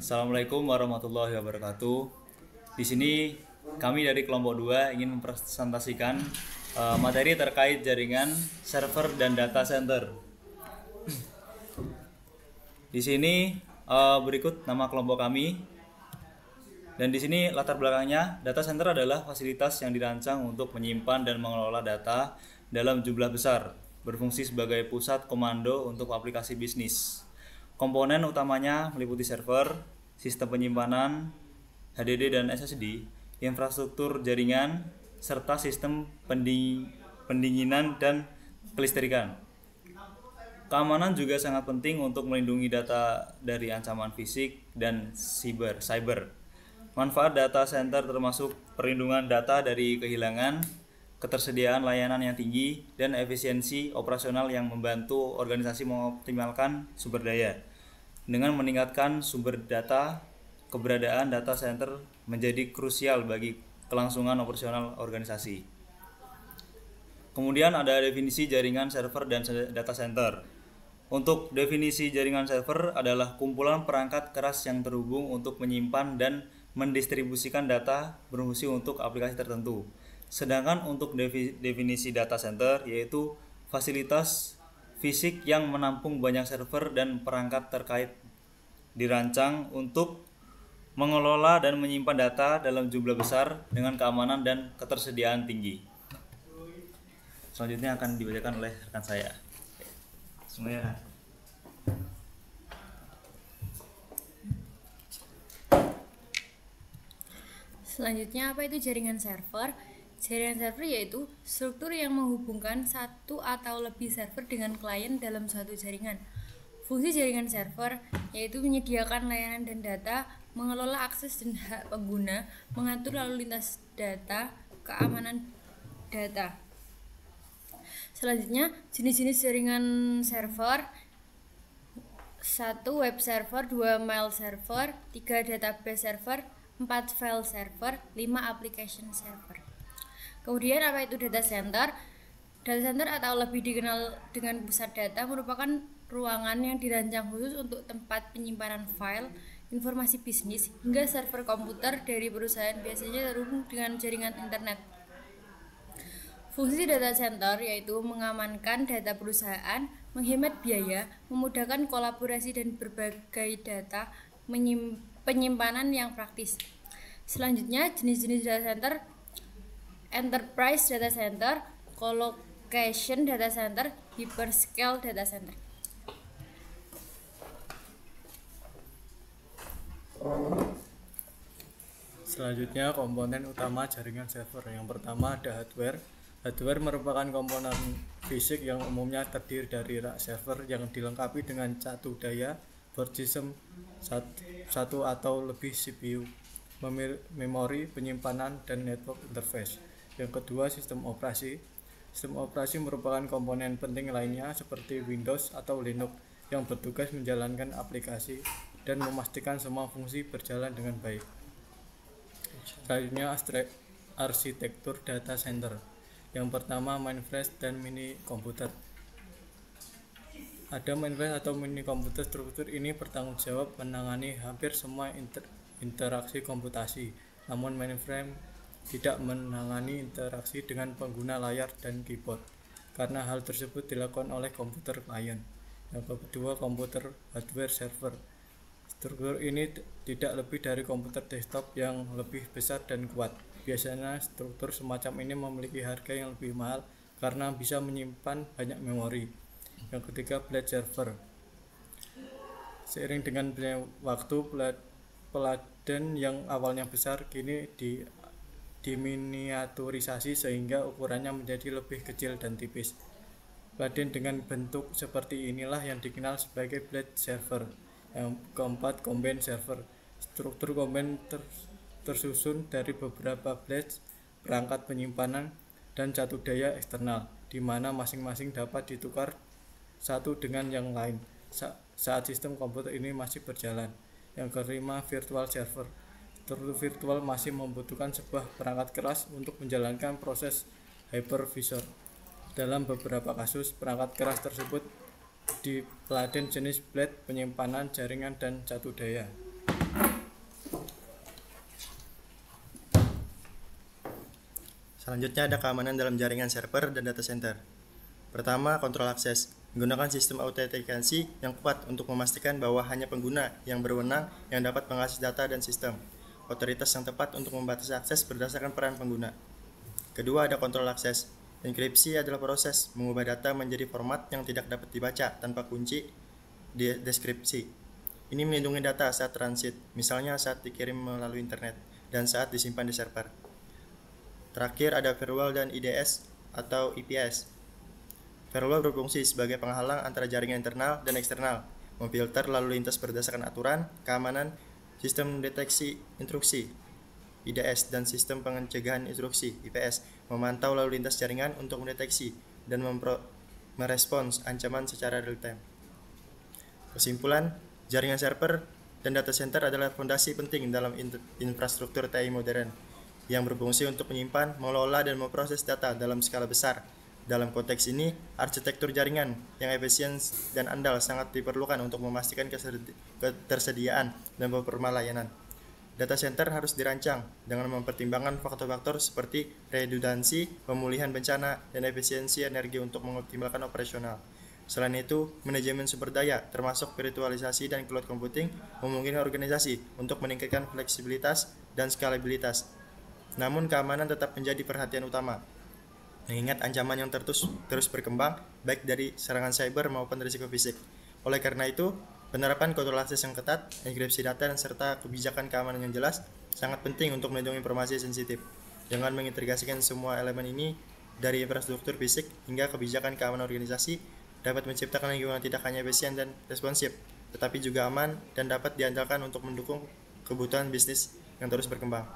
Assalamualaikum warahmatullahi wabarakatuh. Di sini kami dari kelompok 2 ingin mempresentasikan materi terkait jaringan server dan data center. Di sini berikut nama kelompok kami. Dan di sini latar belakangnya, data center adalah fasilitas yang dirancang untuk menyimpan dan mengelola data dalam jumlah besar, berfungsi sebagai pusat komando untuk aplikasi bisnis. Komponen utamanya meliputi server, sistem penyimpanan, HDD dan SSD, infrastruktur jaringan, serta sistem pendinginan dan kelistrikan. Keamanan juga sangat penting untuk melindungi data dari ancaman fisik dan cyber. Manfaat data center termasuk perlindungan data dari kehilangan, ketersediaan layanan yang tinggi, dan efisiensi operasional yang membantu organisasi mengoptimalkan sumber daya. Dengan meningkatkan sumber data, keberadaan data center menjadi krusial bagi kelangsungan operasional organisasi. Kemudian ada definisi jaringan server dan data center. Untuk definisi jaringan server adalah kumpulan perangkat keras yang terhubung untuk menyimpan dan mendistribusikan data berfungsi untuk aplikasi tertentu. Sedangkan untuk definisi data center yaitu fasilitas fisik yang menampung banyak server dan perangkat terkait, dirancang untuk mengelola dan menyimpan data dalam jumlah besar dengan keamanan dan ketersediaan tinggi. Selanjutnya akan dibacakan oleh rekan saya. Semuanya. Selanjutnya, apa itu jaringan server? Jaringan server yaitu struktur yang menghubungkan satu atau lebih server dengan klien dalam suatu jaringan. Fungsi jaringan server yaitu menyediakan layanan dan data, mengelola akses dan hak pengguna, mengatur lalu lintas data, keamanan data. Selanjutnya, jenis-jenis jaringan server: 1. Web server, 2. mail server, 3. database server, 4. file server, 5. application server. Kemudian apa itu data center? Data center atau lebih dikenal dengan pusat data merupakan ruangan yang dirancang khusus untuk tempat penyimpanan file, informasi bisnis, hingga server komputer dari perusahaan, biasanya terhubung dengan jaringan internet. Fungsi data center yaitu mengamankan data perusahaan, menghemat biaya, memudahkan kolaborasi dan berbagai data, penyimpanan yang praktis. Selanjutnya, jenis-jenis data center: enterprise data center, colocation data center, hyperscale data center. Selanjutnya, komponen utama jaringan server. Yang pertama ada hardware. Hardware merupakan komponen fisik yang umumnya terdiri dari rak server yang dilengkapi dengan catu daya, board system, satu atau lebih CPU, memori penyimpanan, dan network interface. Yang kedua, sistem operasi. Sistem operasi merupakan komponen penting lainnya seperti Windows atau Linux yang bertugas menjalankan aplikasi dan memastikan semua fungsi berjalan dengan baik. Selanjutnya, arsitektur data center. Yang pertama, mainframe dan mini komputer. Ada mainframe atau mini komputer. Struktur ini bertanggung jawab menangani hampir semua interaksi komputasi. Namun mainframe tidak menangani interaksi dengan pengguna layar dan keyboard, karena hal tersebut dilakukan oleh komputer klien. Yang kedua, komputer hardware server. Struktur ini tidak lebih dari komputer desktop yang lebih besar dan kuat. Biasanya struktur semacam ini memiliki harga yang lebih mahal karena bisa menyimpan banyak memori. Yang ketiga, blade server. Seiring dengan waktu, peladen yang awalnya besar kini diminiaturisasi sehingga ukurannya menjadi lebih kecil dan tipis. Peladen dengan bentuk seperti inilah yang dikenal sebagai blade server. Yang keempat, combine server. Struktur combine tersusun dari beberapa blades, perangkat penyimpanan, dan catu daya eksternal, di mana masing-masing dapat ditukar satu dengan yang lain saat sistem komputer ini masih berjalan. Yang kelima, virtual server. Struktur virtual masih membutuhkan sebuah perangkat keras untuk menjalankan proses hypervisor. Dalam beberapa kasus, perangkat keras tersebut dipeladen jenis blade, penyimpanan, jaringan, dan catu daya. Selanjutnya ada keamanan dalam jaringan server dan data center. Pertama, kontrol akses. Menggunakan sistem autentikasi yang kuat untuk memastikan bahwa hanya pengguna yang berwenang yang dapat mengakses data dan sistem. Otoritas yang tepat untuk membatasi akses berdasarkan peran pengguna. Kedua, ada kontrol akses. Enkripsi adalah proses mengubah data menjadi format yang tidak dapat dibaca tanpa kunci deskripsi. Ini melindungi data saat transit, misalnya saat dikirim melalui internet dan saat disimpan di server. Terakhir ada firewall dan IDS atau IPS. Firewall berfungsi sebagai penghalang antara jaringan internal dan eksternal, memfilter lalu lintas berdasarkan aturan, keamanan, sistem deteksi intruksi, IDS, dan sistem pencegahan intruksi, IPS, memantau lalu lintas jaringan untuk mendeteksi dan merespons ancaman secara real time. Kesimpulan, jaringan server dan data center adalah fondasi penting dalam infrastruktur TI modern yang berfungsi untuk menyimpan, mengelola, dan memproses data dalam skala besar. Dalam konteks ini, arsitektur jaringan yang efisien dan andal sangat diperlukan untuk memastikan ketersediaan dan beberapa layanan. Data center harus dirancang dengan mempertimbangkan faktor-faktor seperti redundansi, pemulihan bencana, dan efisiensi energi untuk mengoptimalkan operasional. Selain itu, manajemen sumber daya, termasuk virtualisasi dan cloud computing, memungkinkan organisasi untuk meningkatkan fleksibilitas dan skalabilitas. Namun, keamanan tetap menjadi perhatian utama, mengingat ancaman yang terus berkembang, baik dari serangan cyber maupun risiko fisik. Oleh karena itu, penerapan kontrol akses yang ketat, enkripsi data, dan serta kebijakan keamanan yang jelas sangat penting untuk melindungi informasi sensitif. Dengan mengintegrasikan semua elemen ini, dari infrastruktur fisik hingga kebijakan keamanan organisasi, dapat menciptakan lingkungan tidak hanya efisien dan responsif, tetapi juga aman dan dapat diandalkan untuk mendukung kebutuhan bisnis yang terus berkembang.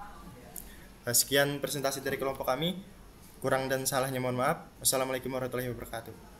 Sekian presentasi dari kelompok kami. Kurang dan salahnya mohon maaf. Wassalamualaikum warahmatullahi wabarakatuh.